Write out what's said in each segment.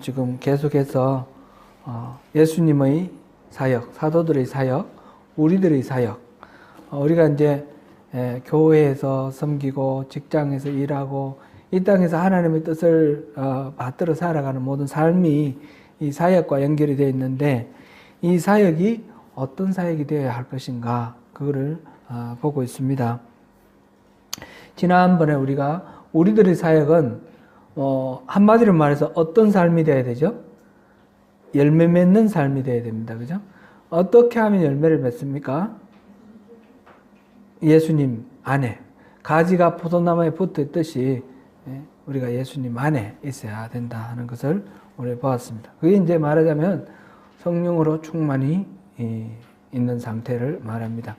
지금 계속해서 예수님의 사역, 사도들의 사역, 우리들의 사역, 우리가 이제 교회에서 섬기고 직장에서 일하고 이 땅에서 하나님의 뜻을 받들어 살아가는 모든 삶이 이 사역과 연결이 되어 있는데, 이 사역이 어떤 사역이 되어야 할 것인가, 그거를 보고 있습니다. 지난번에 우리들의 사역은 한마디로 말해서 어떤 삶이 되어야 되죠? 열매 맺는 삶이 되어야 됩니다. 그죠? 어떻게 하면 열매를 맺습니까? 예수님 안에, 가지가 포도나무에 붙어 있듯이 우리가 예수님 안에 있어야 된다 하는 것을 오늘 보았습니다. 그게 이제 말하자면 성령으로 충만히 있는 상태를 말합니다.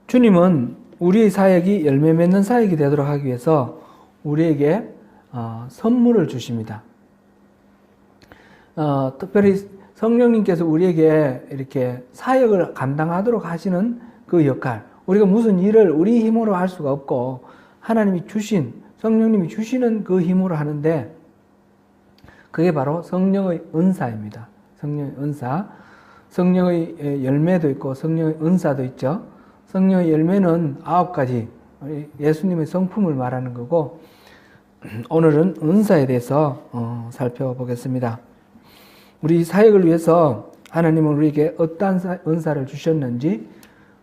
주님은 우리의 사역이 열매 맺는 사역이 되도록 하기 위해서 우리에게 선물을 주십니다. 특별히 성령님께서 우리에게 이렇게 사역을 감당하도록 하시는 그 역할, 우리가 무슨 일을 우리 힘으로 할 수가 없고 하나님이 주신, 성령님이 주시는 그 힘으로 하는데, 그게 바로 성령의 은사입니다. 성령의 은사. 성령의 열매도 있고 성령의 은사도 있죠. 성령의 열매는 9가지 예수님의 성품을 말하는 거고, 오늘은 은사에 대해서 살펴보겠습니다. 우리 사역을 위해서 하나님은 우리에게 어떠한 은사를 주셨는지,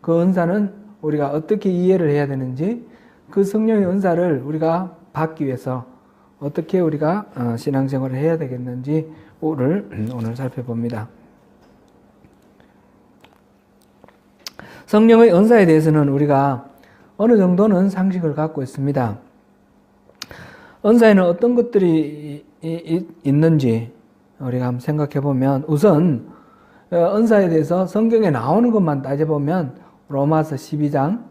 그 은사는 우리가 어떻게 이해를 해야 되는지, 그 성령의 은사를 우리가 받기 위해서 어떻게 우리가 신앙생활을 해야 되겠는지 오늘 살펴봅니다. 성령의 은사에 대해서는 우리가 어느 정도는 상식을 갖고 있습니다. 은사에는 어떤 것들이 있는지 우리가 한번 생각해 보면, 우선 은사에 대해서 성경에 나오는 것만 따져보면 로마서 12장,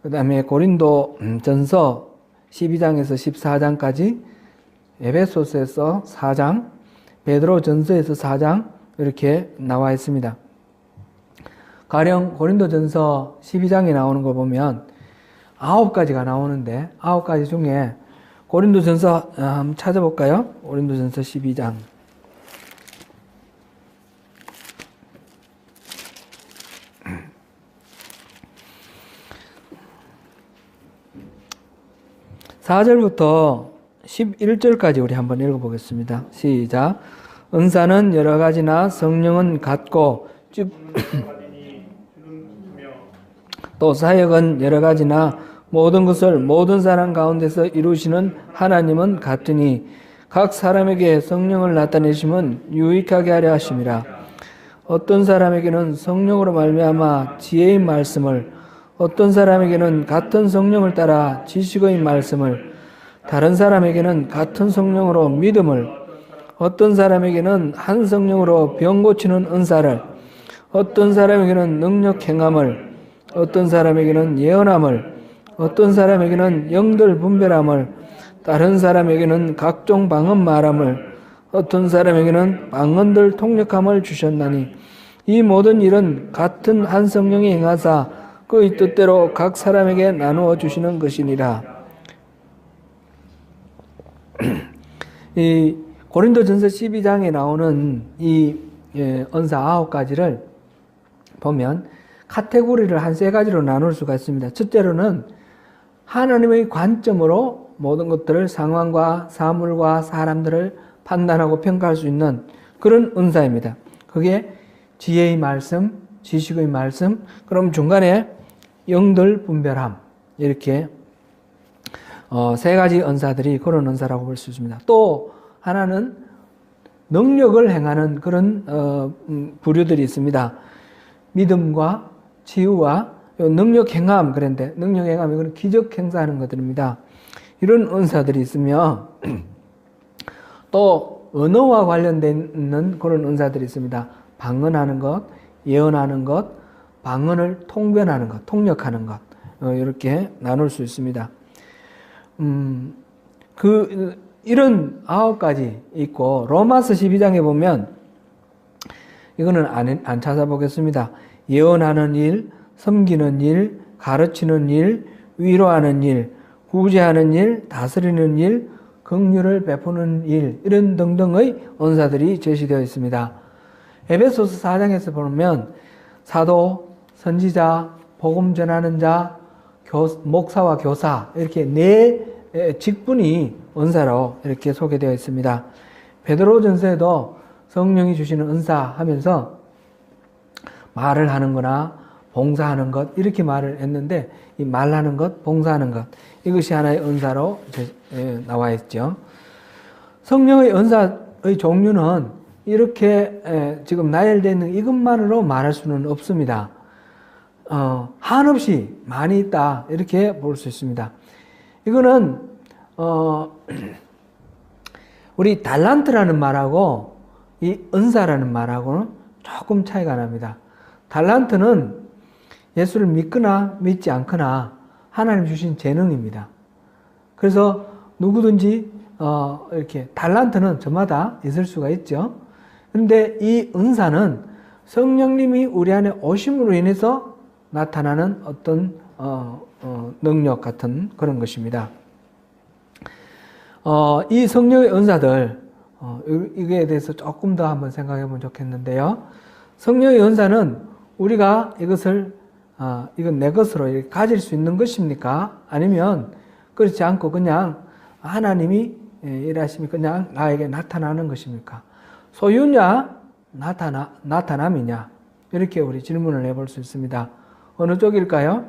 그 다음에 고린도 전서 12장에서 14장까지, 에베소서에서 4장, 베드로 전서에서 4장 이렇게 나와 있습니다. 가령 고린도 전서 12장에 나오는 거 보면 9가지가 나오는데, 9가지 중에 고린도 전서 한번 찾아볼까요? 고린도 전서 12장. (4절부터) 11절까지 우리 한번 읽어보겠습니다. 시작. 은사는 여러 가지나 성령은 같고, 즉 또 사역은 여러 가지나 모든 것을 모든 사람 가운데서 이루시는 하나님은 같으니, 각 사람에게 성령을 나타내심은 유익하게 하려 하심이라. 어떤 사람에게는 성령으로 말미암아 지혜의 말씀을, 어떤 사람에게는 같은 성령을 따라 지식의 말씀을, 다른 사람에게는 같은 성령으로 믿음을, 어떤 사람에게는 한 성령으로 병 고치는 은사를, 어떤 사람에게는 능력 행함을, 어떤 사람에게는 예언함을, 어떤 사람에게는 영들 분별함을, 다른 사람에게는 각종 방언 말함을, 어떤 사람에게는 방언들 통역함을 주셨나니, 이 모든 일은 같은 한 성령이 행하사 그의 뜻대로 각 사람에게 나누어 주시는 것이니라. 이 고린도전서 12장에 나오는 이 은사 9가지를 보면 카테고리를 한 3가지로 나눌 수가 있습니다. 첫째로는 하나님의 관점으로 모든 것들을, 상황과 사물과 사람들을 판단하고 평가할 수 있는 그런 은사입니다. 그게 지혜의 말씀, 지식의 말씀, 그럼 중간에 영들 분별함, 이렇게 3가지 은사들이 그런 은사라고 볼 수 있습니다. 또 하나는 능력을 행하는 그런 부류들이 있습니다. 믿음과 치유와 능력 행함, 그런데 능력 행함, 이건 기적 행사하는 것들입니다. 이런 은사들이 있으며, 또 언어와 관련된 그런 은사들이 있습니다. 방언하는 것, 예언하는 것, 방언을 통변하는 것, 통역하는 것, 이렇게 나눌 수 있습니다. 이런 9가지 있고, 로마서 12장에 보면, 이거는 안 찾아보겠습니다. 예언하는 일, 섬기는 일, 가르치는 일, 위로하는 일, 구제하는 일, 다스리는 일, 긍휼을 베푸는 일, 이런 등등의 은사들이 제시되어 있습니다. 에베소서 4장에서 보면 사도, 선지자, 복음 전하는 자, 목사와 교사, 이렇게 네 직분이 은사로 이렇게 소개되어 있습니다. 베드로전서에도 성령이 주시는 은사 하면서 말을 하는 거나 봉사하는 것, 이렇게 말을 했는데, 이 말하는 것, 봉사하는 것, 이것이 하나의 은사로 나와 있죠. 성령의 은사의 종류는 이렇게 지금 나열되어 있는 이것만으로 말할 수는 없습니다. 한없이 많이 있다, 이렇게 볼 수 있습니다. 이거는 우리 달란트라는 말하고 이 은사라는 말하고는 조금 차이가 납니다. 달란트는 예수를 믿거나 믿지 않거나 하나님 주신 재능입니다. 그래서 누구든지 이렇게 달란트는 저마다 있을 수가 있죠. 그런데 이 은사는 성령님이 우리 안에 오심으로 인해서 나타나는 어떤 능력 같은 그런 것입니다. 이 성령의 은사들, 이거에 대해서 조금 더 한번 생각해 보면 좋겠는데요. 성령의 은사는 우리가 이것을 이건 내 것으로 가질 수 있는 것입니까? 아니면 그렇지 않고 그냥 하나님이 일하심이 그냥 나에게 나타나는 것입니까? 소유냐 나타남이냐, 이렇게 우리 질문을 해볼 수 있습니다. 어느 쪽일까요?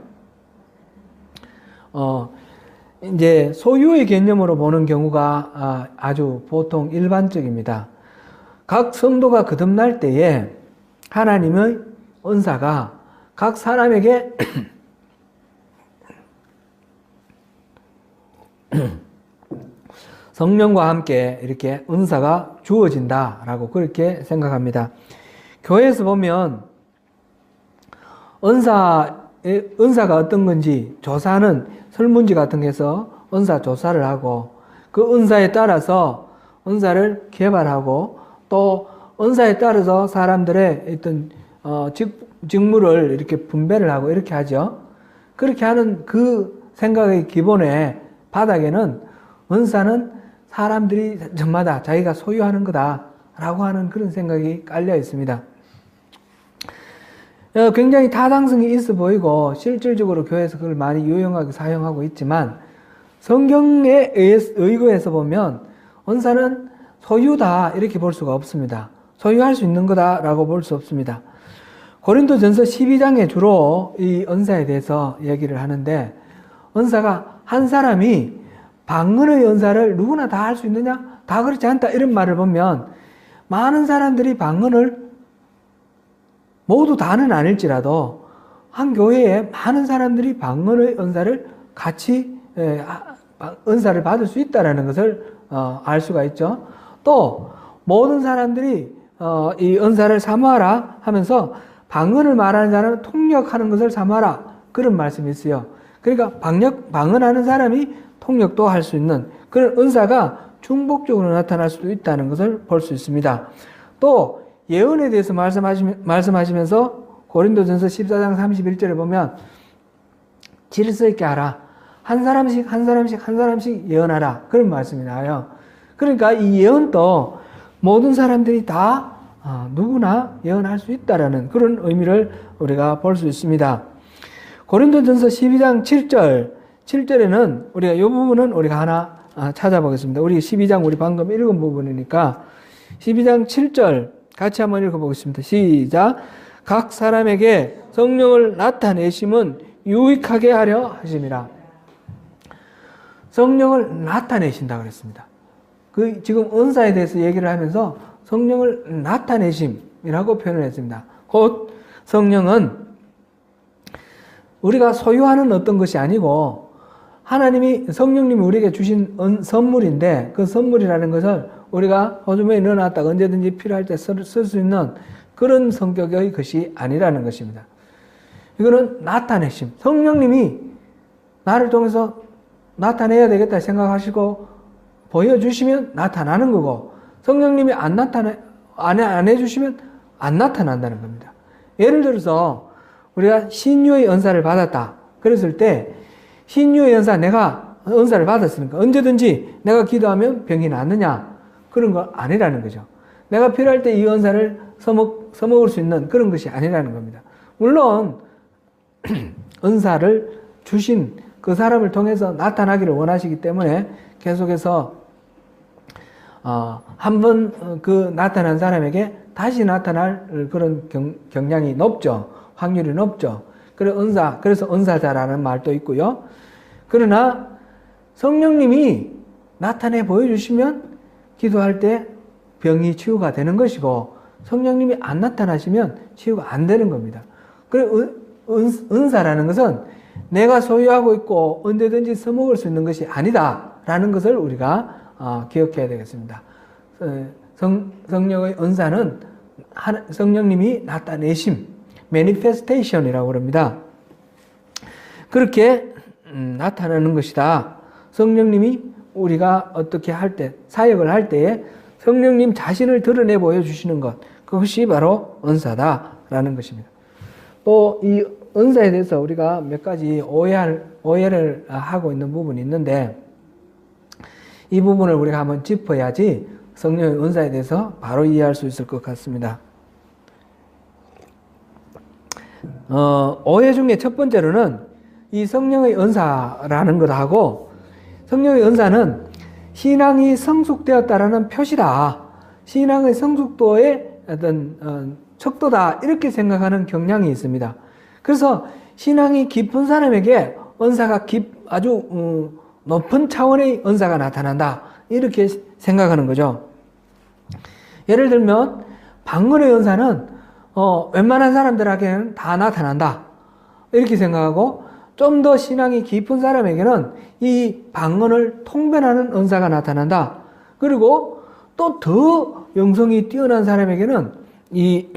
이제 소유의 개념으로 보는 경우가 아주 보통 일반적입니다. 각 성도가 거듭날 때에 하나님의 은사가 각 사람에게 성령과 함께 이렇게 은사가 주어진다라고 그렇게 생각합니다. 교회에서 보면 은사가 어떤 건지 조사하는 설문지 같은 데서 은사 조사를 하고, 그 은사에 따라서 은사를 개발하고, 또 은사에 따라서 사람들의 어떤 직무를 이렇게 분배를 하고 이렇게 하죠. 그렇게 하는 그 생각의 기본에 바닥에는 은사는 사람들이 저마다 자기가 소유하는 거다라고 하는 그런 생각이 깔려 있습니다. 굉장히 타당성이 있어 보이고 실질적으로 교회에서 그걸 많이 유용하게 사용하고 있지만, 성경에 의거해서 보면 은사는 소유다 이렇게 볼 수가 없습니다. 소유할 수 있는 거다라고 볼 수 없습니다. 고린도전서 12장에 주로 이 은사에 대해서 얘기를 하는데, 은사가 한 사람이 방언의 은사를 누구나 다 할 수 있느냐? 다 그렇지 않다, 이런 말을 보면 많은 사람들이 방언을 모두 다는 아닐지라도 한 교회에 많은 사람들이 방언의 은사를 같이 은사를 받을 수 있다는 것을 알 수가 있죠. 또 모든 사람들이 이 은사를 사모하라 하면서 방언을 말하는 자는 통역하는 것을 사모하라, 그런 말씀이 있어요. 그러니까 방언하는 사람이 통역도 할 수 있는 그런 은사가 중복적으로 나타날 수도 있다는 것을 볼 수 있습니다. 또 예언에 대해서 말씀하시면서 고린도전서 14장 31절에 보면 질서 있게 하라, 한 사람씩 예언하라, 그런 말씀이 나와요. 그러니까 이 예언도 모든 사람들이 다 누구나 예언할 수 있다라는 그런 의미를 우리가 볼 수 있습니다. 고린도전서 12장 7절에는 우리가 이 부분은 우리가 하나 찾아보겠습니다. 우리 12장 우리 방금 읽은 부분이니까 12장 7절 같이 한번 읽어보겠습니다. 시작. 각 사람에게 성령을 나타내심은 유익하게 하려 하심이라. 성령을 나타내신다 그랬습니다. 지금 은사에 대해서 얘기를 하면서 성령을 나타내심이라고 표현을 했습니다. 곧 성령은 우리가 소유하는 어떤 것이 아니고 성령님이 우리에게 주신 선물인데, 그 선물이라는 것을 우리가 호주머니에 넣어놨다가 언제든지 필요할 때 쓸 수 있는 그런 성격의 것이 아니라는 것입니다. 이거는 나타내심. 성령님이 나를 통해서 나타내야 되겠다 생각하시고 보여주시면 나타나는 거고, 성령님이 안 해주시면 안 나타난다는 겁니다. 예를 들어서 우리가 신유의 은사를 받았다 그랬을 때, 신유의 은사, 내가 은사를 받았으니까 언제든지 내가 기도하면 병이 낫느냐? 그런 거 아니라는 거죠. 내가 필요할 때 이 은사를 써먹을 수 있는 그런 것이 아니라는 겁니다. 물론 은사를 주신 그 사람을 통해서 나타나기를 원하시기 때문에 계속해서 한 번 그 나타난 사람에게 다시 나타날 그런 경향이 높죠. 확률이 높죠. 그래서 은사자라는 말도 있고요. 그러나 성령님이 나타내 보여주시면 기도할 때 병이 치유가 되는 것이고, 성령님이 안 나타나시면 치유가 안 되는 겁니다. 그리고 은사라는 것은 내가 소유하고 있고 언제든지 써먹을 수 있는 것이 아니다라는 것을 우리가 기억해야 되겠습니다. 성령의 은사는 성령님이 나타내심, manifestation이라고 합니다. 그렇게 나타나는 것이다. 성령님이 우리가 어떻게 할 때, 사역을 할 때에 성령님 자신을 드러내 보여주시는 것, 그것이 바로 은사다라는 것입니다. 또 이 은사에 대해서 우리가 몇 가지 오해를 하고 있는 부분이 있는데, 이 부분을 우리가 한번 짚어야지 성령의 은사에 대해서 바로 이해할 수 있을 것 같습니다. 오해 중에 첫 번째로는 이 성령의 은사라는 것하고, 성령의 은사는 신앙이 성숙되었다라는 표시다, 신앙의 성숙도의 어떤 척도다, 이렇게 생각하는 경향이 있습니다. 그래서 신앙이 깊은 사람에게 은사가 아주 높은 차원의 은사가 나타난다, 이렇게 생각하는 거죠. 예를 들면 방언의 은사는 웬만한 사람들에게는 다 나타난다, 이렇게 생각하고, 좀 더 신앙이 깊은 사람에게는 이 방언을 통변하는 은사가 나타난다. 그리고 또 더 영성이 뛰어난 사람에게는 이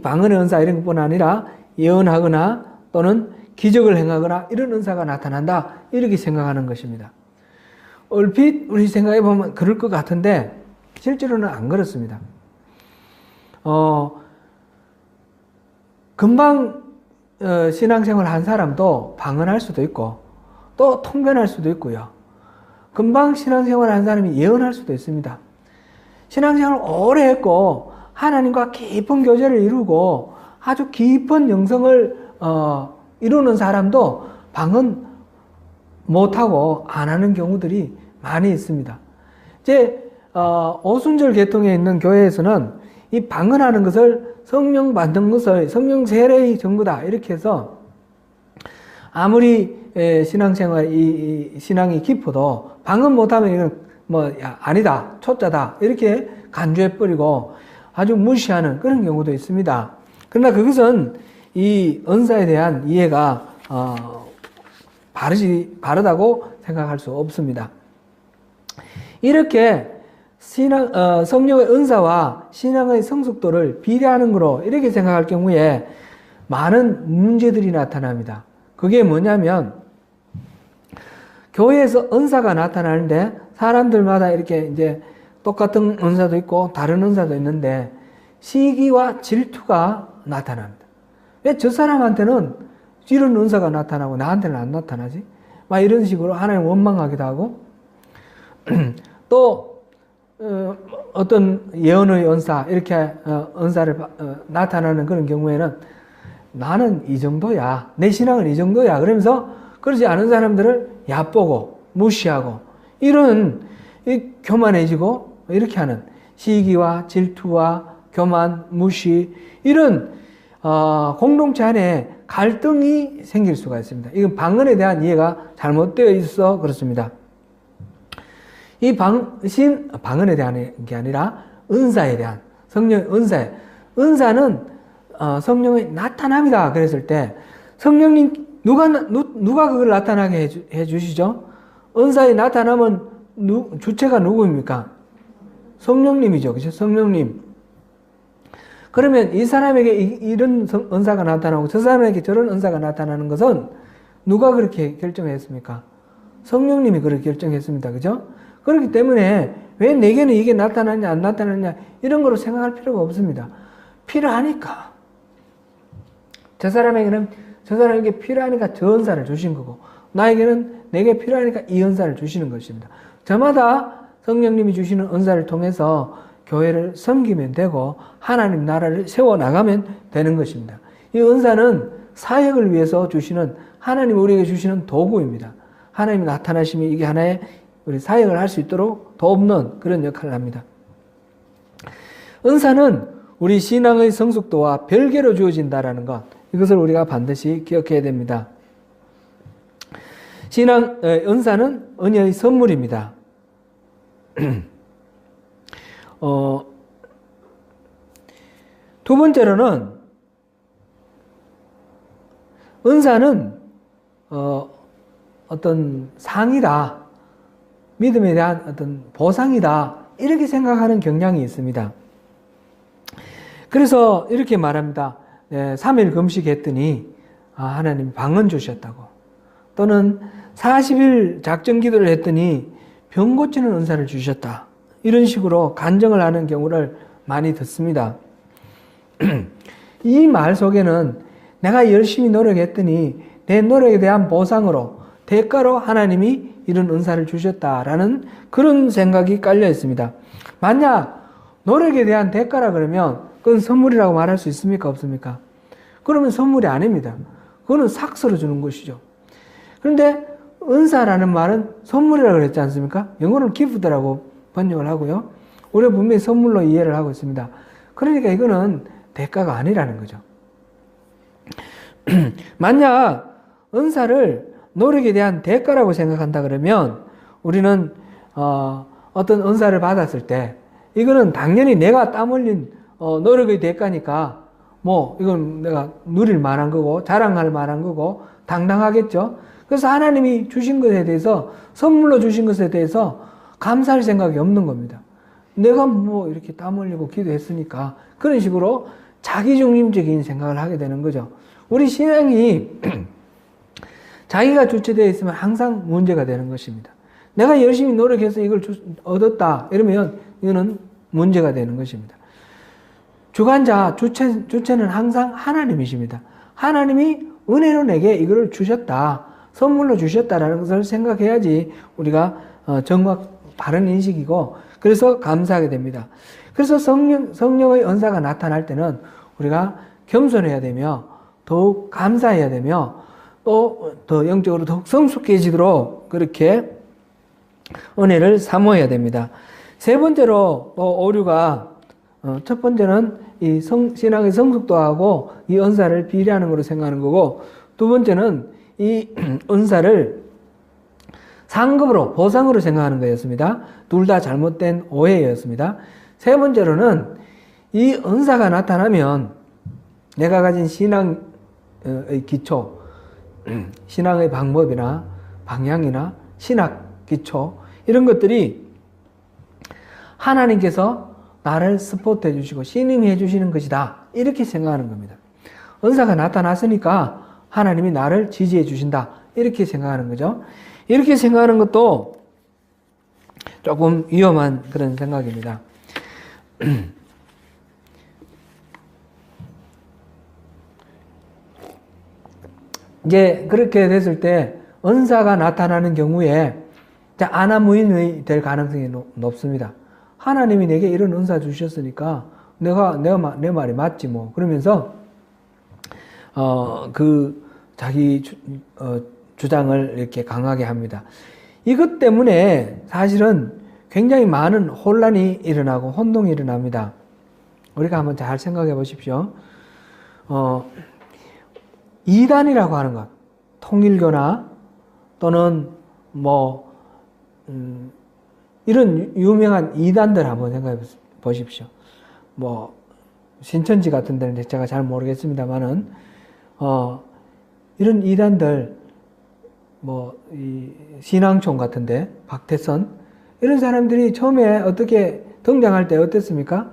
방언의 은사 이런 것뿐 아니라 예언하거나 또는 기적을 행하거나 이런 은사가 나타난다, 이렇게 생각하는 것입니다. 얼핏 우리 생각해 보면 그럴 것 같은데 실제로는 안 그렇습니다. 금방 신앙생활 한 사람도 방언할 수도 있고 또 통변할 수도 있고요. 금방 신앙생활 한 사람이 예언할 수도 있습니다. 신앙생활을 오래 했고 하나님과 깊은 교제를 이루고 아주 깊은 영성을 이루는 사람도 방언 못하고 안 하는 경우들이 많이 있습니다. 이제 오순절 계통에 있는 교회에서는 이 방언하는 것을 성령 받는 것을 성령 세례의 전부다, 이렇게 해서 아무리 신앙생활 이 신앙이 깊어도 방언 못하면 이건 아니다, 초짜다, 이렇게 간주해 버리고 아주 무시하는 그런 경우도 있습니다. 그러나 그것은 이 은사에 대한 이해가 바르다고 생각할 수 없습니다. 이렇게 성령의 은사와 신앙의 성숙도를 비례하는 거로 이렇게 생각할 경우에 많은 문제들이 나타납니다. 그게 뭐냐면, 교회에서 은사가 나타나는데 사람들마다 이렇게 이제 똑같은 은사도 있고 다른 은사도 있는데 시기와 질투가 나타납니다. 왜 저 사람한테는 이런 은사가 나타나고 나한테는 안 나타나지? 막 이런 식으로 하나님 원망하기도 하고, 또 어떤 예언의 은사, 이렇게 은사를 나타나는 그런 경우에는 나는 이 정도야, 내 신앙은 이 정도야, 그러면서 그러지 않은 사람들을 얕보고 무시하고 이런 교만해지고 이렇게 하는 시기와 질투와 교만, 무시, 이런 공동체 안에 갈등이 생길 수가 있습니다. 이건 방언에 대한 이해가 잘못되어 있어 그렇습니다. 이 방언에 대한 게 아니라 은사에 대한, 성령의 은사는 성령의 나타남이다 그랬을 때 성령님 누가 그걸 나타나게 해주시죠? 은사의 나타남은 주체가 누구입니까? 성령님이죠. 그죠? 성령님. 그러면 이 사람에게 이런 은사가 나타나고 저 사람에게 저런 은사가 나타나는 것은 누가 그렇게 결정했습니까? 성령님이 그렇게 결정했습니다. 그죠? 그렇기 때문에 왜 내게는 이게 나타나냐 안 나타나냐 이런 거로 생각할 필요가 없습니다. 필요하니까. 저 사람에게 필요하니까 저 은사를 주신 거고, 나에게는 내게 필요하니까 이 은사를 주시는 것입니다. 저마다 성령님이 주시는 은사를 통해서 교회를 섬기면 되고 하나님 나라를 세워나가면 되는 것입니다. 이 은사는 사역을 위해서 주시는 하나님 우리에게 주시는 도구입니다. 하나님이 나타나시면 이게 하나의 우리 사역을 할 수 있도록 돕는 그런 역할을 합니다. 은사는 우리 신앙의 성숙도와 별개로 주어진다라는 것, 이것을 우리가 반드시 기억해야 됩니다. 은사는 은혜의 선물입니다. 두 번째로는 은사는 어떤 상이다, 믿음에 대한 어떤 보상이다, 이렇게 생각하는 경향이 있습니다. 그래서 이렇게 말합니다. 3일 금식했더니 하나님이 방언 주셨다고, 또는 40일 작정 기도를 했더니 병 고치는 은사를 주셨다, 이런 식으로 간증을 하는 경우를 많이 듣습니다. 이 말 속에는 내가 열심히 노력했더니 내 노력에 대한 보상으로, 대가로 하나님이 이런 은사를 주셨다라는 그런 생각이 깔려 있습니다. 만약 노력에 대한 대가라 그러면 그건 선물이라고 말할 수 있습니까? 없습니까? 그러면 선물이 아닙니다. 그거는 삭스로 주는 것이죠. 그런데 은사라는 말은 선물이라고 그랬지 않습니까? 영어로는 gift라고 번역을 하고요. 우리가 분명히 선물로 이해를 하고 있습니다. 그러니까 이거는 대가가 아니라는 거죠. 만약 은사를 노력에 대한 대가라고 생각한다 그러면 우리는 어떤 은사를 받았을 때 이거는 당연히 내가 땀 흘린 노력의 대가니까 뭐 이건 내가 누릴 만한 거고 자랑할 만한 거고 당당하겠죠. 그래서 하나님이 주신 것에 대해서, 선물로 주신 것에 대해서 감사할 생각이 없는 겁니다. 내가 뭐 이렇게 땀 흘리고 기도했으니까, 그런 식으로 자기중심적인 생각을 하게 되는 거죠. 우리 신앙이 자기가 주체되어 있으면 항상 문제가 되는 것입니다. 내가 열심히 노력해서 이걸 얻었다 이러면 이거는 문제가 되는 것입니다. 주관자, 주체는 항상 하나님이십니다. 하나님이 은혜로 내게 이걸 주셨다, 선물로 주셨다라는 것을 생각해야지 우리가 정확 바른 인식이고, 그래서 감사하게 됩니다. 그래서 성령의 은사가 나타날 때는 우리가 겸손해야 되며 더욱 감사해야 되며 또 더 영적으로 더욱 성숙해지도록 그렇게 은혜를 사모해야 됩니다. 세 번째로 또 오류가, 첫 번째는 이 신앙의 성숙도하고 이 은사를 비례하는 것으로 생각하는 거고, 두 번째는 이 은사를 상급으로, 보상으로 생각하는 거였습니다. 둘 다 잘못된 오해였습니다. 세 번째로는 이 은사가 나타나면 내가 가진 신앙의 기초, 신앙의 방법이나 방향이나 신학 기초, 이런 것들이 하나님께서 나를 스포트해 주시고 신임해 주시는 것이다, 이렇게 생각하는 겁니다. 은사가 나타났으니까 하나님이 나를 지지해 주신다, 이렇게 생각하는 거죠. 이렇게 생각하는 것도 조금 위험한 그런 생각입니다. 이제 그렇게 됐을 때 은사가 나타나는 경우에 아나무인이 될 가능성이 높습니다. 하나님이 내게 이런 은사 주셨으니까 내 말이 맞지 뭐, 그러면서 자기 주장을 이렇게 강하게 합니다. 이것 때문에 사실은 굉장히 많은 혼란이 일어나고 혼동이 일어납니다. 우리가 한번 잘 생각해 보십시오. 이단이라고 하는 것, 통일교나 또는 이런 유명한 이단들 한번 생각해 보십시오. 신천지 같은 데는 제가 잘 모르겠습니다만은, 이런 이단들, 이 신앙촌 같은데, 박태선, 이런 사람들이 처음에 어떻게 등장할 때 어땠습니까?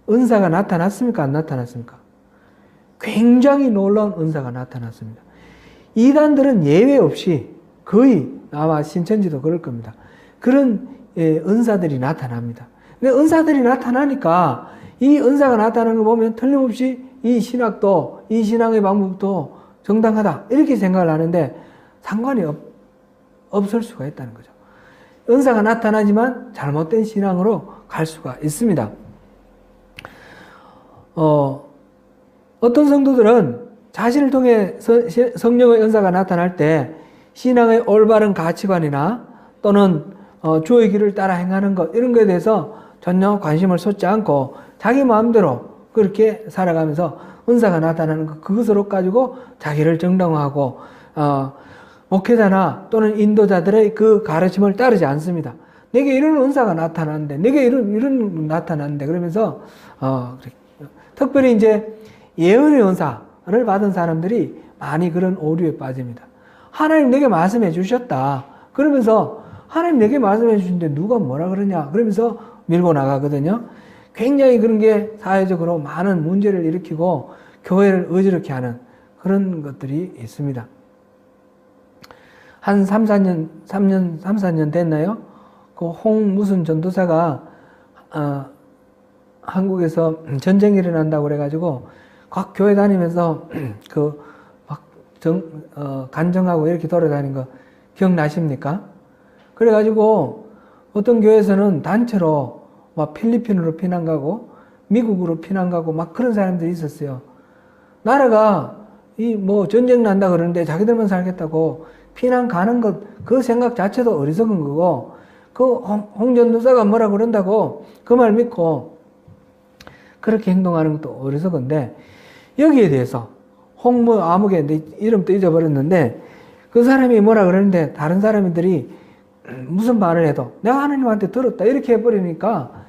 은사가 나타났습니까? 안 나타났습니까? 굉장히 놀라운 은사가 나타났습니다. 이단들은 예외 없이 거의 아마 신천지도 그럴 겁니다. 그런 은사들이 나타납니다. 근데 은사들이 나타나니까 이 은사가 나타나는 거 보면 틀림없이 이 신학도, 이 신앙의 방법도 정당하다, 이렇게 생각을 하는데 상관이 없을 수가 있다는 거죠. 은사가 나타나지만 잘못된 신앙으로 갈 수가 있습니다. 어떤 성도들은 자신을 통해 성령의 은사가 나타날 때 신앙의 올바른 가치관이나 또는 주의 길을 따라 행하는 것, 이런 것에 대해서 전혀 관심을 쏟지 않고 자기 마음대로 그렇게 살아가면서 은사가 나타나는 것, 그것으로 가지고 자기를 정당화하고 목회자나 또는 인도자들의 그 가르침을 따르지 않습니다. 내게 이런 은사가 나타나는데, 내게 이런 나타나는데, 그러면서 특별히 이제 예언의 은사를 받은 사람들이 많이 그런 오류에 빠집니다. 하나님 내게 말씀해 주셨다. 그러면서 하나님 내게 말씀해 주신데 누가 뭐라 그러냐. 그러면서 밀고 나가거든요. 굉장히 그런 게 사회적으로 많은 문제를 일으키고 교회를 어지럽게 하는 그런 것들이 있습니다. 한 3, 4년 됐나요? 그 무슨 전도사가 한국에서 전쟁이 일어난다고 그래가지고 각 교회 다니면서 간정하고 이렇게 돌아다니는 거 기억나십니까? 그래가지고 어떤 교회에서는 단체로 막 필리핀으로 피난 가고 미국으로 피난 가고 막 그런 사람들이 있었어요. 나라가 전쟁 난다 그러는데 자기들만 살겠다고 피난 가는 것, 그 생각 자체도 어리석은 거고, 홍 전도사가 뭐라 그런다고 그 말 믿고 그렇게 행동하는 것도 어리석은데, 여기에 대해서 아무개 이름도 잊어버렸는데 그 사람이 뭐라 그러는데 다른 사람들이 무슨 말을 해도 내가 하나님한테 들었다 이렇게 해버리니까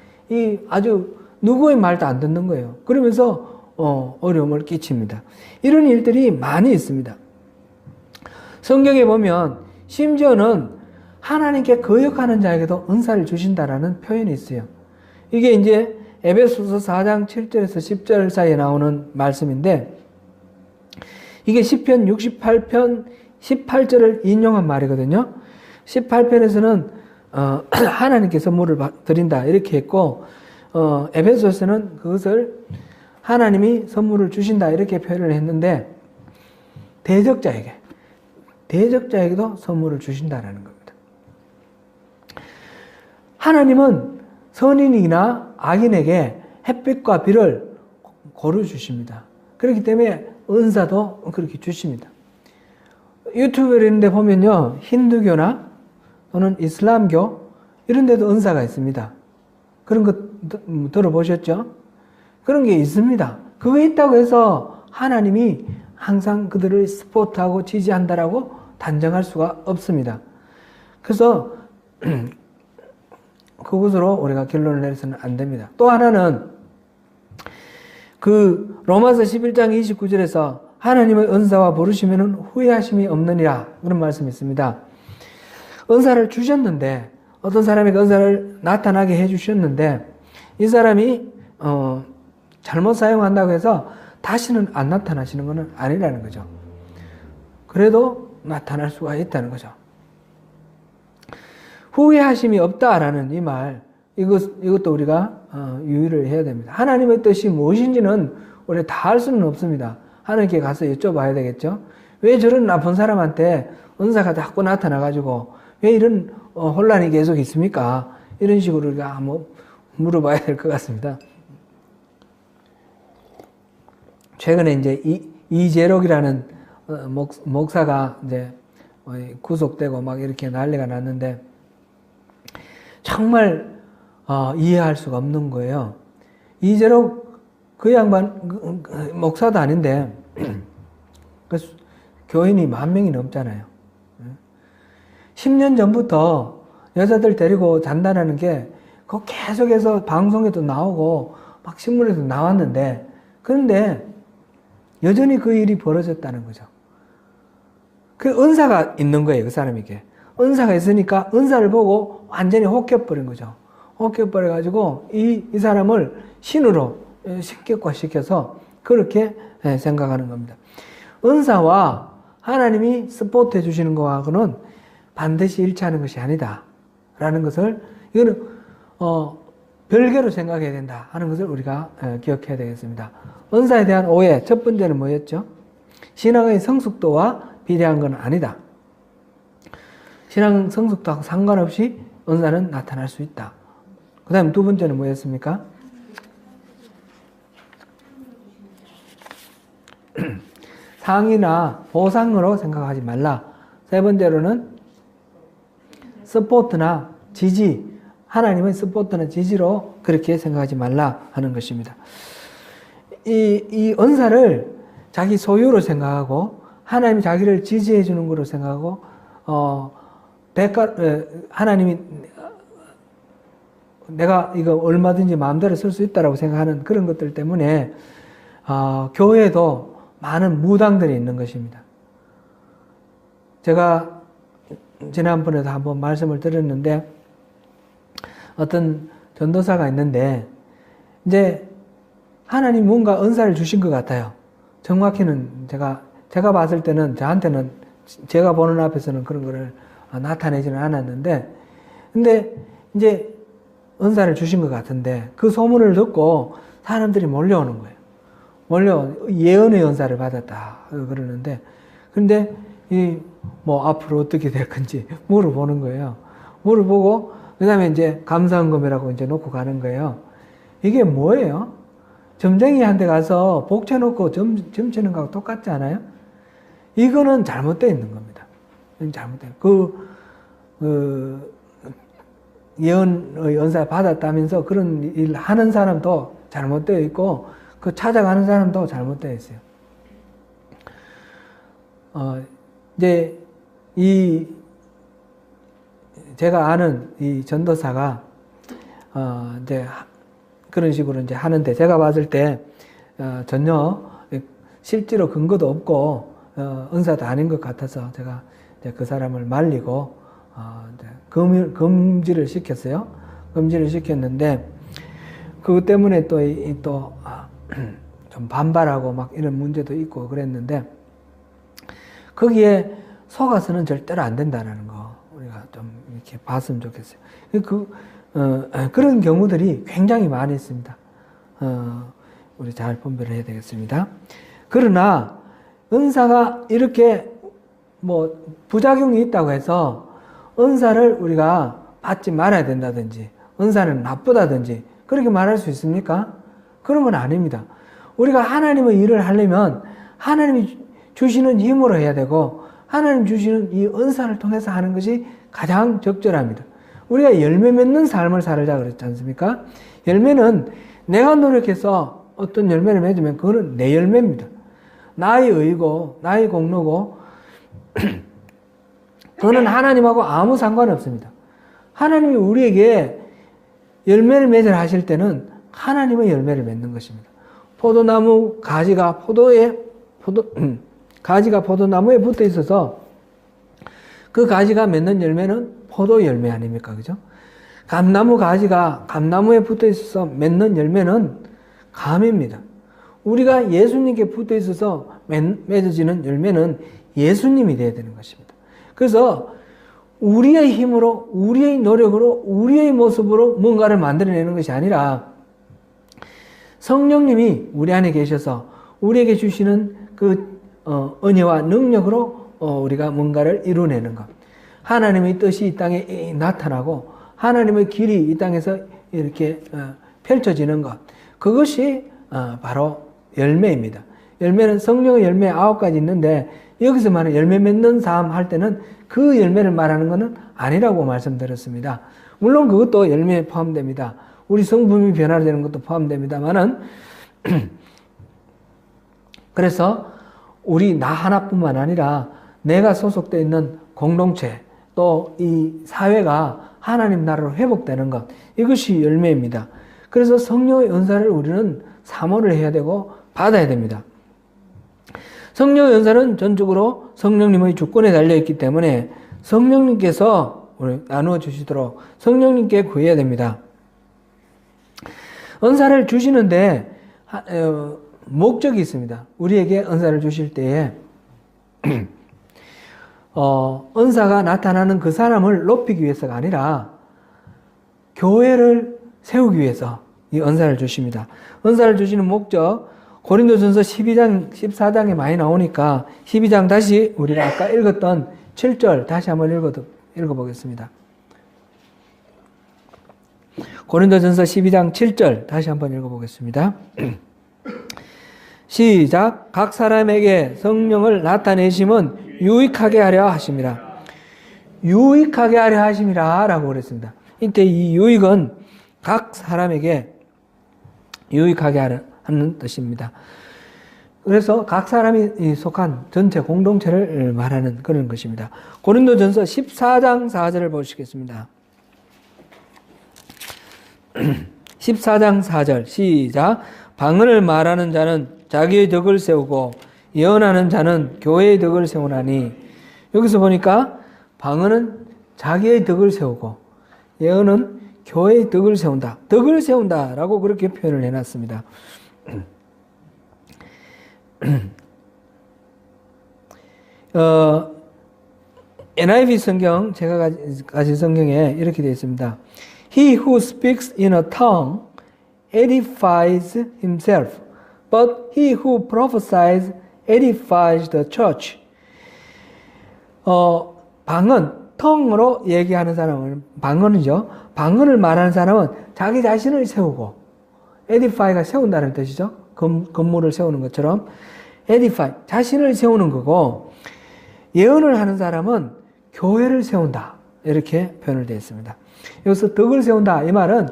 아주 누구의 말도 안 듣는 거예요. 그러면서 어려움을 끼칩니다. 이런 일들이 많이 있습니다. 성경에 보면 심지어는 하나님께 거역하는 자에게도 은사를 주신다라는 표현이 있어요. 이게 이제 에베소서 4장 7절에서 10절 사이에 나오는 말씀인데, 이게 시편 68편 18절을 인용한 말이거든요. 18편에서는 하나님께 선물을 드린다 이렇게 했고, 에베소서는 그것을 하나님이 선물을 주신다 이렇게 표현을 했는데, 대적자에게도 선물을 주신다라는 겁니다. 하나님은 선인이나 악인에게 햇빛과 비를 고루 주십니다. 그렇기 때문에 은사도 그렇게 주십니다. 유튜브에 이런 데 보면요, 힌두교나 또는 이슬람교 이런 데도 은사가 있습니다. 그런 거 들어보셨죠? 그런 게 있습니다. 그거 있다고 해서 하나님이 항상 그들을 스포트하고 지지한다라고 단정할 수가 없습니다. 그래서 그것으로 우리가 결론을 내려서는 안 됩니다. 또 하나는 로마서 11장 29절에서 하나님의 은사와 부르시면 후회하심이 없느니라 그런 말씀이 있습니다. 은사를 주셨는데, 어떤 사람에게 은사를 나타나게 해주셨는데 이 사람이 잘못 사용한다고 해서 다시는 안 나타나시는 것은 아니라는 거죠. 그래도 나타날 수가 있다는 거죠. 후회하심이 없다라는 이 말, 이것도 우리가 유의를 해야 됩니다. 하나님의 뜻이 무엇인지는 우리가 다 알 수는 없습니다. 하나님께 가서 여쭤봐야 되겠죠. 왜 저런 나쁜 사람한테 은사가 자꾸 나타나가지고 왜 이런 혼란이 계속 있습니까? 이런 식으로 우리가 한번 물어봐야 될 것 같습니다. 최근에 이제 이재록이라는 목사가 이제 구속되고 막 이렇게 난리가 났는데 정말 이해할 수가 없는 거예요. 이재록 그 양반 목사도 아닌데 그래서 교인이 10,000명이 넘잖아요. 10년 전부터 여자들 데리고 잔다라는 게 그거 계속해서 방송에도 나오고 막 신문에도 나왔는데, 그런데 여전히 그 일이 벌어졌다는 거죠. 그 은사가 있는 거예요, 그 사람에게. 은사가 있으니까 은사를 보고 완전히 혹여버린 거죠. 혹여버려가지고 이 사람을 신으로 식격화시켜서 그렇게 생각하는 겁니다. 은사와 하나님이 스포트해 주시는 것하고는 반드시 일치하는 것이 아니다 라는 것을, 이거는 별개로 생각해야 된다 하는 것을 우리가 기억해야 되겠습니다. 은사에 대한 오해, 첫 번째는 뭐였죠? 신앙의 성숙도와 비례한 건 아니다. 신앙 성숙도하고 상관없이 은사는 나타날 수 있다. 그 다음에 두 번째는 뭐였습니까? 상이나 보상으로 생각하지 말라. 세 번째로는 서포트나 지지, 하나님의 서포트나 지지로 그렇게 생각하지 말라 하는 것입니다. 이 은사를 자기 소유로 생각하고 하나님이 자기를 지지해 주는 것으로 생각하고 하나님이 내가 이거 얼마든지 마음대로 쓸 수 있다라고 생각하는 그런 것들 때문에 교회에도 많은 무당들이 있는 것입니다. 제가 지난번에도 한번 말씀을 드렸는데 어떤 전도사가 있는데 이제 하나님 뭔가 은사를 주신 것 같아요. 정확히는 제가 봤을 때는 저한테는 제가 보는 앞에서는 그런 거를 나타내지는 않았는데 근데 이제 은사를 주신 것 같은데 그 소문을 듣고 사람들이 몰려오는 거예요. 예언의 은사를 받았다 그러는데 근데 뭐 앞으로 어떻게 될 건지 물어보는 거예요. 물어보고 그 다음에 이제 감사헌금이라고 이제 놓고 가는 거예요. 이게 뭐예요? 점쟁이한테 가서 복채 놓고 점 치는 거하고 똑같지 않아요? 이거는 잘못되어 있는 겁니다. 잘못된. 예언의 은사 받았다면서 그런 일 하는 사람도 잘못되어 있고, 그 찾아가는 사람도 잘못되어 있어요. 이제 제가 아는 이 전도사가 이제 그런 식으로 이제 하는데 제가 봤을 때 전혀 실제로 근거도 없고 은사도 아닌 것 같아서 제가 이제 그 사람을 말리고 금지를 시켰어요. 금지를 시켰는데 그것 때문에 또 좀 반발하고 막 이런 문제도 있고 그랬는데 거기에 속아서는 절대로 안 된다는 거 우리가 좀 이렇게 봤으면 좋겠어요. 그런 경우들이 굉장히 많이 있습니다. 우리 잘 분별을 해야 되겠습니다. 그러나 은사가 이렇게 뭐 부작용이 있다고 해서 은사를 우리가 받지 말아야 된다든지 은사는 나쁘다든지 그렇게 말할 수 있습니까? 그런 건 아닙니다. 우리가 하나님의 일을 하려면 하나님이 주시는 힘으로 해야 되고 하나님 주시는 이 은사를 통해서 하는 것이 가장 적절합니다. 우리가 열매 맺는 삶을 살자 그랬지 않습니까? 열매는 내가 노력해서 어떤 열매를 맺으면 그거는 내 열매입니다. 나의 의고 나의 공로고 그거는 하나님하고 아무 상관없습니다. 하나님이 우리에게 열매를 맺으라 하실 때는 하나님의 열매를 맺는 것입니다. 포도나무 가지가 포도나무에 붙어 있어서 그 가지가 맺는 열매는 포도 열매 아닙니까? 그죠? 감나무 가지가 감나무에 붙어 있어서 맺는 열매는 감입니다. 우리가 예수님께 붙어 있어서 맺어지는 열매는 예수님이 되어야 되는 것입니다. 그래서 우리의 힘으로, 우리의 노력으로, 우리의 모습으로 뭔가를 만들어내는 것이 아니라 성령님이 우리 안에 계셔서 우리에게 주시는 그 은혜와 능력으로 우리가 뭔가를 이루어내는 것. 하나님의 뜻이 이 땅에 나타나고 하나님의 길이 이 땅에서 이렇게 펼쳐지는 것. 그것이 바로 열매입니다. 열매는 성령의 열매 9가지 있는데 여기서 말하는 열매 맺는 삶 할 때는 그 열매를 말하는 것은 아니라고 말씀드렸습니다. 물론 그것도 열매에 포함됩니다. 우리 성품이 변화되는 것도 포함됩니다만은 그래서 우리 나 하나뿐만 아니라 내가 소속되어 있는 공동체 또 이 사회가 하나님 나라로 회복되는 것 이것이 열매입니다. 그래서 성령의 은사를 우리는 사모를 해야 되고 받아야 됩니다. 성령의 은사는 전적으로 성령님의 주권에 달려있기 때문에 성령님께서 우리 나누어 주시도록 성령님께 구해야 됩니다. 은사를 주시는데 목적이 있습니다. 우리에게 은사를 주실 때에 은사가 나타나는 그 사람을 높이기 위해서가 아니라 교회를 세우기 위해서 이 은사를 주십니다. 은사를 주시는 목적 고린도전서 12장 14장에 많이 나오니까 12장 다시 우리가 아까 읽었던 7절 다시 한번 읽어보겠습니다. 고린도전서 12장 7절 다시 한번 읽어보겠습니다. 시작. 각 사람에게 성령을 나타내심은 유익하게 하려 하심이라. 유익하게 하려 하심이라 라고 그랬습니다. 이때 이 유익은 각 사람에게 유익하게 하는 뜻입니다. 그래서 각 사람이 속한 전체 공동체를 말하는 그런 것입니다. 고린도전서 14장 4절을 보시겠습니다. 14장 4절 시작. 방언을 말하는 자는 자기의 덕을 세우고 예언하는 자는 교회의 덕을 세우나니. 여기서 보니까 방언은 자기의 덕을 세우고 예언은 교회의 덕을 세운다. 덕을 세운다라고 그렇게 표현을 해놨습니다. NIV 성경, 제가 가진 성경에 이렇게 되어 있습니다. He who speaks in a tongue edifies himself, but he who prophesies edifies the church. 방언, tongue로 얘기하는 사람은, 방언이죠. 방언을 말하는 사람은 자기 자신을 세우고, edify가 세운다는 뜻이죠. 건물을 세우는 것처럼 edify, 자신을 세우는 거고, 예언을 하는 사람은 교회를 세운다. 이렇게 표현을 되어 있습니다. 여기서 덕을 세운다. 이 말은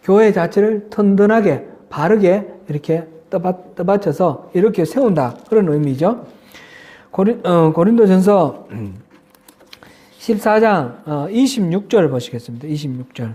교회 자체를 튼튼하게, 바르게 이렇게 떠받쳐서 이렇게 세운다. 그런 의미죠. 고린도전서 14장 26절 보시겠습니다. 26절.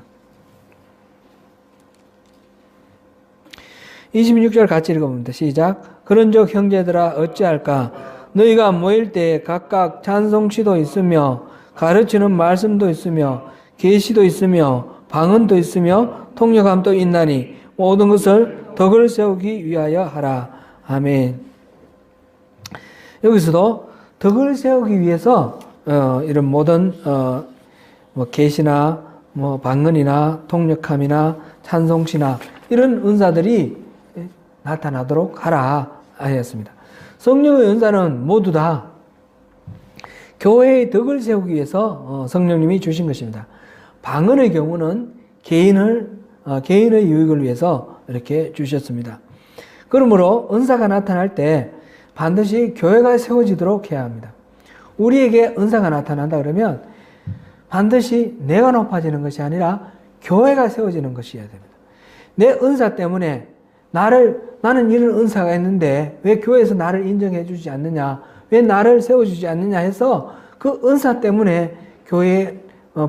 26절 같이 읽어봅니다. 시작. 그런즉 형제들아 어찌할까? 너희가 모일 때 각각 찬송시도 있으며 가르치는 말씀도 있으며 계시도 있으며 방언도 있으며 통역함도 있나니 모든 것을 덕을 세우기 위하여 하라. 아멘. 여기서도 덕을 세우기 위해서 이런 모든 뭐 계시나 뭐 방언이나 통역함이나 찬송시나 이런 은사들이 나타나도록 하라 하였습니다. 성령의 은사는 모두 다 교회의 덕을 세우기 위해서 성령님이 주신 것입니다. 방언의 경우는 개인의 유익을 위해서 이렇게 주셨습니다. 그러므로 은사가 나타날 때 반드시 교회가 세워지도록 해야 합니다. 우리에게 은사가 나타난다 그러면 반드시 내가 높아지는 것이 아니라 교회가 세워지는 것이어야 됩니다. 내 은사 때문에 나는 이런 은사가 있는데 왜 교회에서 나를 인정해 주지 않느냐, 왜 나를 세워주지 않느냐 해서 그 은사 때문에 교회에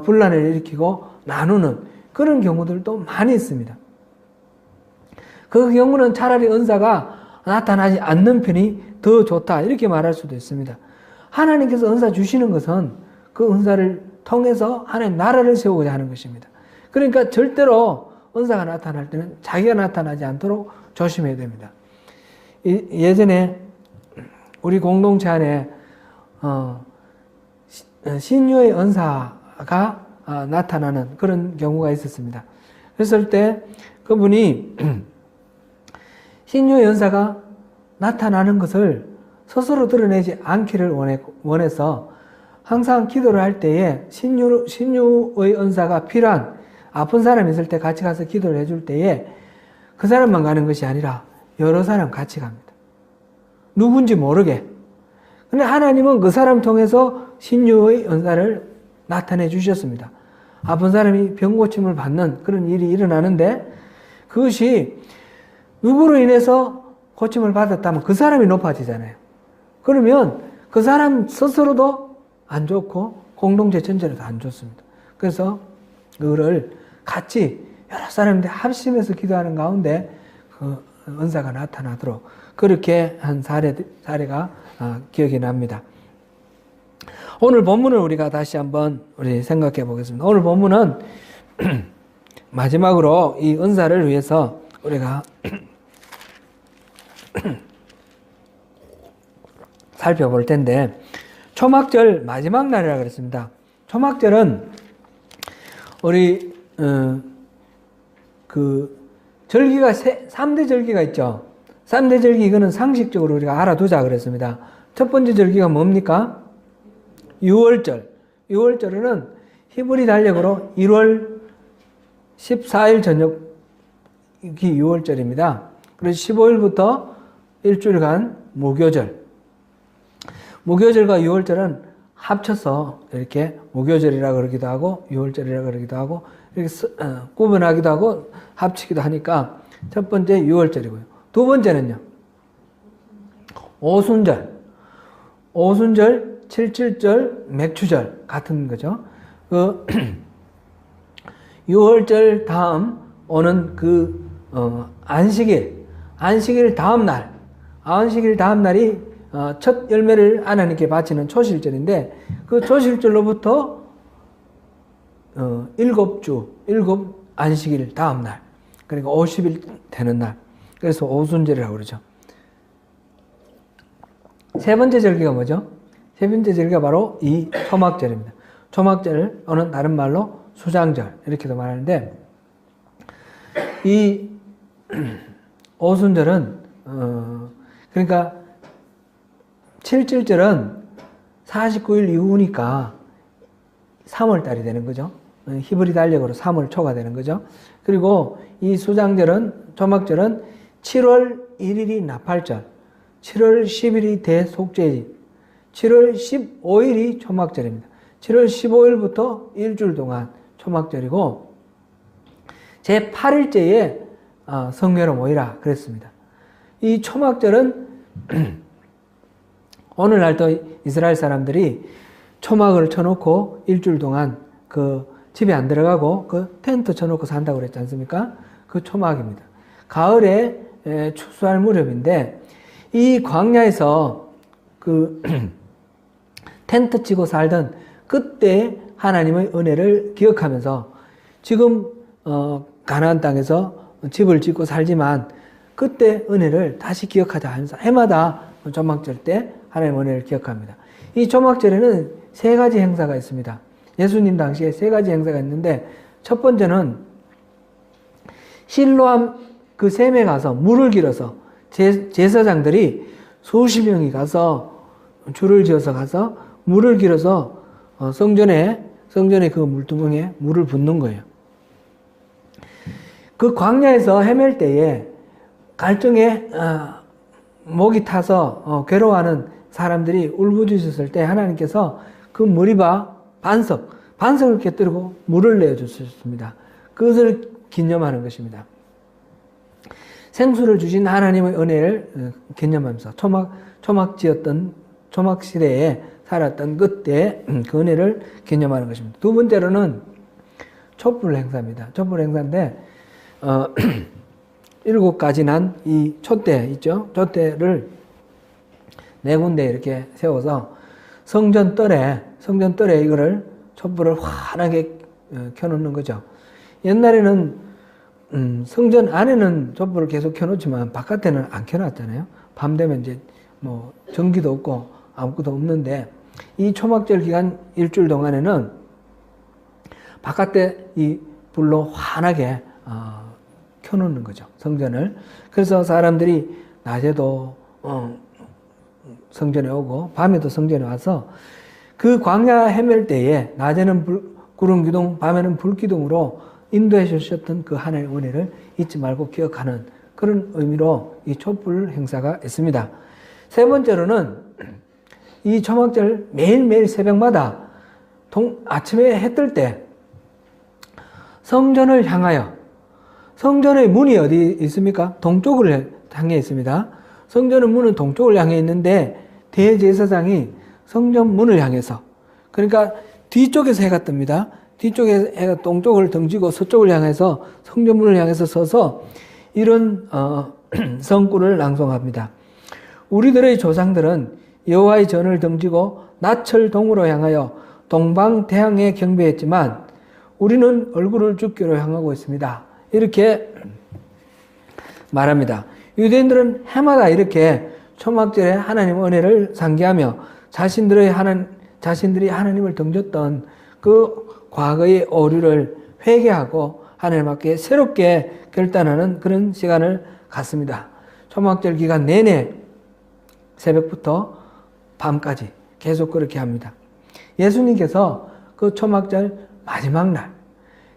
분란을 일으키고 나누는 그런 경우들도 많이 있습니다. 그 경우는 차라리 은사가 나타나지 않는 편이 더 좋다 이렇게 말할 수도 있습니다. 하나님께서 은사 주시는 것은 그 은사를 통해서 하나님 나라를 세우고자 하는 것입니다. 그러니까 절대로 은사가 나타날 때는 자기가 나타나지 않도록 조심해야 됩니다. 예전에 우리 공동체 안에 신유의 은사가 나타나는 그런 경우가 있었습니다. 그랬을 때 그분이 신유의 은사가 나타나는 것을 스스로 드러내지 않기를 원해서 항상 기도를 할 때에 신유의 은사가 필요한 아픈 사람이 있을 때 같이 가서 기도를 해줄 때에 그 사람만 가는 것이 아니라 여러 사람 같이 갑니다. 누군지 모르게. 근데 하나님은 그 사람 통해서 신유의 은사를 나타내 주셨습니다. 아픈 사람이 병 고침을 받는 그런 일이 일어나는데 그것이 누구로 인해서 고침을 받았다면 그 사람이 높아지잖아요. 그러면 그 사람 스스로도 안 좋고 공동체 전체로도 안 좋습니다. 그래서 그거를 같이 여러 사람들이 합심해서 기도하는 가운데 그 은사가 나타나도록 그렇게 한 사례가 기억이 납니다. 오늘 본문을 우리가 다시 한번 우리 생각해 보겠습니다. 오늘 본문은 마지막으로 이 은사를 위해서 우리가 살펴볼 텐데 초막절 마지막 날이라고 그랬습니다. 초막절은 우리 그 절기가 3대 절기가 있죠. 3대 절기 이거는 상식적으로 우리가 알아두자 그랬습니다. 첫 번째 절기가 뭡니까? 유월절. 유월절은 히브리 달력으로 1월 14일 저녁이 6월절입니다. 그래서 15일부터 일주일간 무교절. 무교절과 6월절은 합쳐서 이렇게 무교절이라 그러기도 하고 6월절이라 그러기도 하고 이렇게 구분하기도 하고 합치기도 하니까 첫 번째 6월절이고요. 두 번째는요. 오순절. 오순절, 칠칠절, 맥추절 같은 거죠. 그 6월절 다음 오는 그 안식일 다음 날, 안식일 다음 날이 첫 열매를 하나님께 바치는 초실절인데 그 초실절로부터 7주, 7 안식일 다음 날, 그러니까 50일 되는 날, 그래서 오순절이라고 그러죠. 세 번째 절기가 뭐죠? 세 번째 절기가 바로 이 초막절입니다. 초막절, 또는 다른 말로 수장절 이렇게도 말하는데 이 오순절은 그러니까 칠칠절은 49일 이후니까 3월달이 되는 거죠. 히브리 달력으로 3월 초가 되는 거죠. 그리고 이 수장절은 초막절은 7월 1일이 나팔절, 7월 10일이 대속죄일, 7월 15일이 초막절입니다. 7월 15일부터 일주일 동안 초막절이고 제8일째에 성회로 모이라 그랬습니다. 이 초막절은 오늘날도 이스라엘 사람들이 초막을 쳐놓고 일주일 동안 그 집에 안 들어가고 그 텐트 쳐놓고 산다고 그랬지 않습니까? 그 초막입니다. 가을에 추수할 무렵인데 이 광야에서 그 텐트 치고 살던 그때 하나님의 은혜를 기억하면서 지금 가나안 땅에서 집을 짓고 살지만 그때 은혜를 다시 기억하자 하면서 해마다 초막절 때 하나님의 은혜를 기억합니다. 이 초막절에는 세 가지 행사가 있습니다. 예수님 당시에 세 가지 행사가 있는데 첫 번째는 실로암 그 샘에 가서 물을 길어서 제사장들이 수십 명이 가서 줄을 지어서 가서 물을 길어서 성전에 그 물두멍에 물을 붓는 거예요. 그 광야에서 헤맬 때에 갈증에 목이 타서 괴로워하는 사람들이 울부짖었을 때 하나님께서 그 머리바 반석을 깨뜨리고 물을 내어주셨습니다. 그것을 기념하는 것입니다. 생수를 주신 하나님의 은혜를 기념하면서 초막 시대에 살았던 그때 그 은혜를 기념하는 것입니다. 두 번째로는 촛불 행사입니다. 촛불 행사인데 7가지 난 이 촛대 있죠? 촛대를 네 군데 이렇게 세워서 성전뜰에 이거를 촛불을 환하게 켜놓는 거죠. 옛날에는 성전 안에는 촛불을 계속 켜놓지만 바깥에는 안 켜놨잖아요. 밤 되면 이제 뭐 전기도 없고 아무것도 없는데 이 초막절 기간 일주일 동안에는 바깥에 이 불로 환하게 켜놓는 거죠. 성전을. 그래서 사람들이 낮에도 성전에 오고 밤에도 성전에 와서 그 광야 헤맬 때에 낮에는 구름 기둥, 밤에는 불 기둥으로 인도해 주셨던 그 하나님의 은혜를 잊지 말고 기억하는 그런 의미로 이 촛불 행사가 있습니다. 세 번째로는 이 초막절 매일매일 새벽마다 아침에 해 뜰 때 성전을 향하여 성전의 문이 어디 있습니까? 동쪽을 향해 있습니다. 성전의 문은 동쪽을 향해 있는데 대제사장이 성전 문을 향해서 그러니까 뒤쪽에서 해가 뜹니다. 뒤쪽에 해가 동쪽을 등지고 서쪽을 향해서 성전문을 향해서 서서 이런 성구를 낭송합니다. 우리들의 조상들은 여호와의 전을 등지고 낯을 동으로 향하여 동방태양에 경배했지만 우리는 얼굴을 주께로 향하고 있습니다. 이렇게 말합니다. 유대인들은 해마다 이렇게 초막절에 하나님의 은혜를 상기하며 자신들이 하나님을 등졌던 그 과거의 오류를 회개하고 하나님 앞에 새롭게 결단하는 그런 시간을 갖습니다. 초막절 기간 내내 새벽부터 밤까지 계속 그렇게 합니다. 예수님께서 그 초막절 마지막 날.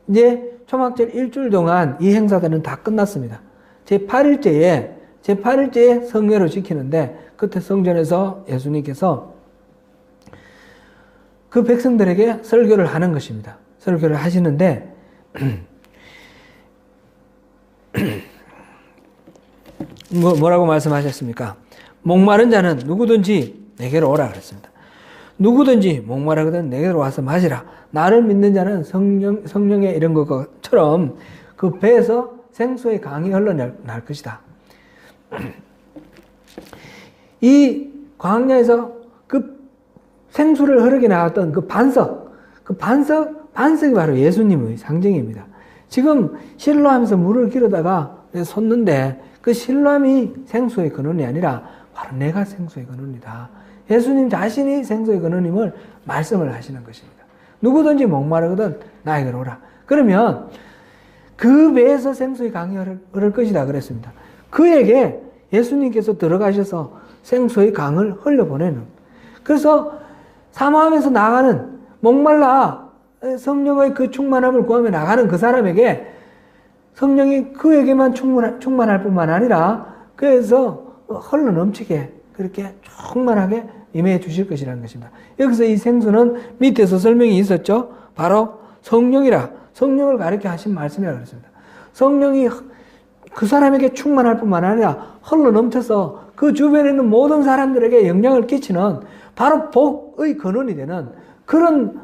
이제 초막절 일주일 동안 이 행사들은 다 끝났습니다. 제8일째에 성례를 지키는데 그때 성전에서 예수님께서 그 백성들에게 설교를 하는 것입니다. 설교를 하시는데 뭐라고 말씀하셨습니까? 목마른 자는 누구든지 내게로 오라 그랬습니다. 누구든지 목마르거든 내게로 와서 마시라. 나를 믿는 자는 성령에 이런 것처럼 그 배에서 생수의 강이 흘러날 것이다. 이 광야에서 그 생수를 흐르게 나왔던 그 반석이 바로 예수님의 상징입니다. 지금 실로하면서 물을 기르다가 솟는데 그 실로함이 생수의 근원이 아니라 바로 내가 생수의 근원이다. 예수님 자신이 생수의 근원임을 말씀을 하시는 것입니다. 누구든지 목마르거든 나에게로 오라. 그러면 그 배에서 생수의 강이 흐를 것이다 그랬습니다. 그에게 예수님께서 들어가셔서 생수의 강을 흘려보내는. 그래서 사모하면서 나가는 목말라 성령의 그 충만함을 구하며 나가는 그 사람에게 성령이 그에게만 충만할 뿐만 아니라 그래서 흘러 넘치게 그렇게 충만하게 임해 주실 것이라는 것입니다. 여기서 이 생수는 밑에서 설명이 있었죠. 바로 성령이라, 성령을 가리켜 하신 말씀이라고 그랬습니다. 성령이 그 사람에게 충만할 뿐만 아니라 흘러 넘쳐서 그 주변에 있는 모든 사람들에게 영향을 끼치는 바로 복의 근원이 되는 그런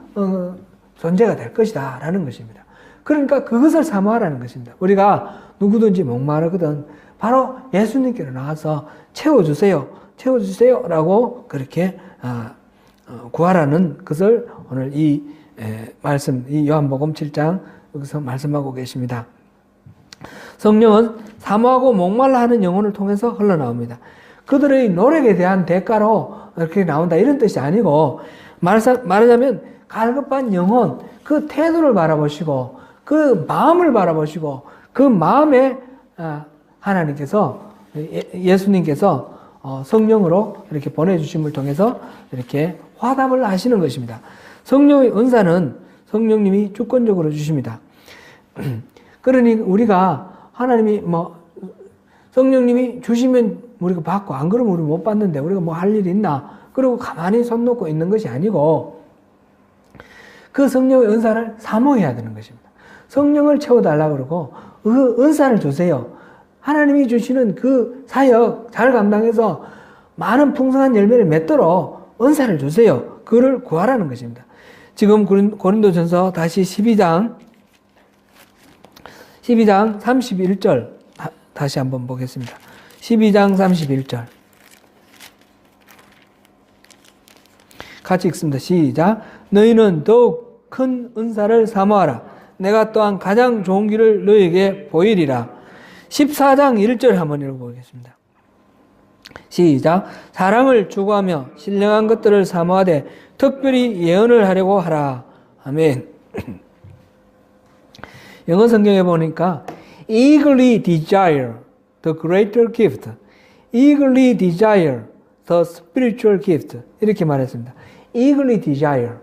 존재가 될 것이다 라는 것입니다. 그러니까 그것을 사모하라는 것입니다. 우리가 누구든지 목마르거든 바로 예수님께로 나와서 채워주세요 라고 그렇게 구하라는 것을 오늘 이 말씀, 이 요한복음 7장 여기서 말씀하고 계십니다. 성령은 사모하고 목말라 하는 영혼을 통해서 흘러나옵니다. 그들의 노력에 대한 대가로 이렇게 나온다 이런 뜻이 아니고 말하자면 갈급한 영혼 그 태도를 바라보시고 그 마음을 바라보시고 그 마음에 하나님께서 예수님께서 성령으로 이렇게 보내주심을 통해서 이렇게 화답을 하시는 것입니다. 성령의 은사는 성령님이 주권적으로 주십니다. 그러니 우리가 하나님이 성령님이 주시면 우리가 받고 안 그러면 우리 못 받는데 우리가 뭐 할 일이 있나? 그리고 가만히 손 놓고 있는 것이 아니고 그 성령의 은사를 사모해야 되는 것입니다. 성령을 채워달라고 그러고 그 은사를 주세요. 하나님이 주시는 그 사역 잘 감당해서 많은 풍성한 열매를 맺도록 은사를 주세요. 그를 구하라는 것입니다. 지금 고린도전서 다시 12장 31절 다시 한번 보겠습니다. 12장 31절 같이 읽습니다. 시작. 너희는 더욱 큰 은사를 사모하라. 내가 또한 가장 좋은 길을 너희에게 보이리라. 14장 1절 한번 읽어보겠습니다. 시작. 사랑을 추구하며 신령한 것들을 사모하되 특별히 예언을 하려고 하라. 아멘. 영어 성경에 보니까 eagerly desire the greater gift, eagerly desire the spiritual gift 이렇게 말했습니다. eagerly desire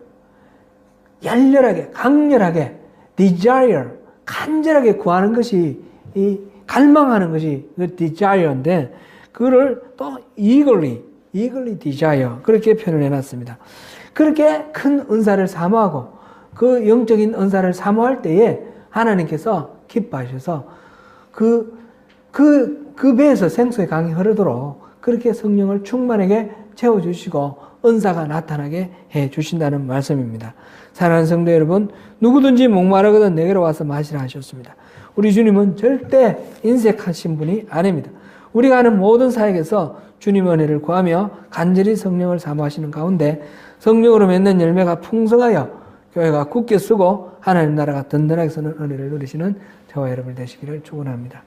열렬하게 강렬하게 desire 간절하게 구하는 것이 이 갈망하는 것이 그 desire인데 그거를 또 eagerly desire 그렇게 표현을 해놨습니다. 그렇게 큰 은사를 사모하고 그 영적인 은사를 사모할 때에 하나님께서 기뻐하셔서 그 배에서 생수의 강이 흐르도록 그렇게 성령을 충만하게 채워주시고 은사가 나타나게 해주신다는 말씀입니다. 사랑하는 성도 여러분, 누구든지 목마르거든 내게로 와서 마시라 하셨습니다. 우리 주님은 절대 인색하신 분이 아닙니다. 우리가 하는 모든 사역에서 주님의 은혜를 구하며 간절히 성령을 사모하시는 가운데 성령으로 맺는 열매가 풍성하여 교회가 굳게 쓰고 하나님 나라가 든든하게 서는 은혜를 누리시는 저와 여러분 되시기를 축원합니다.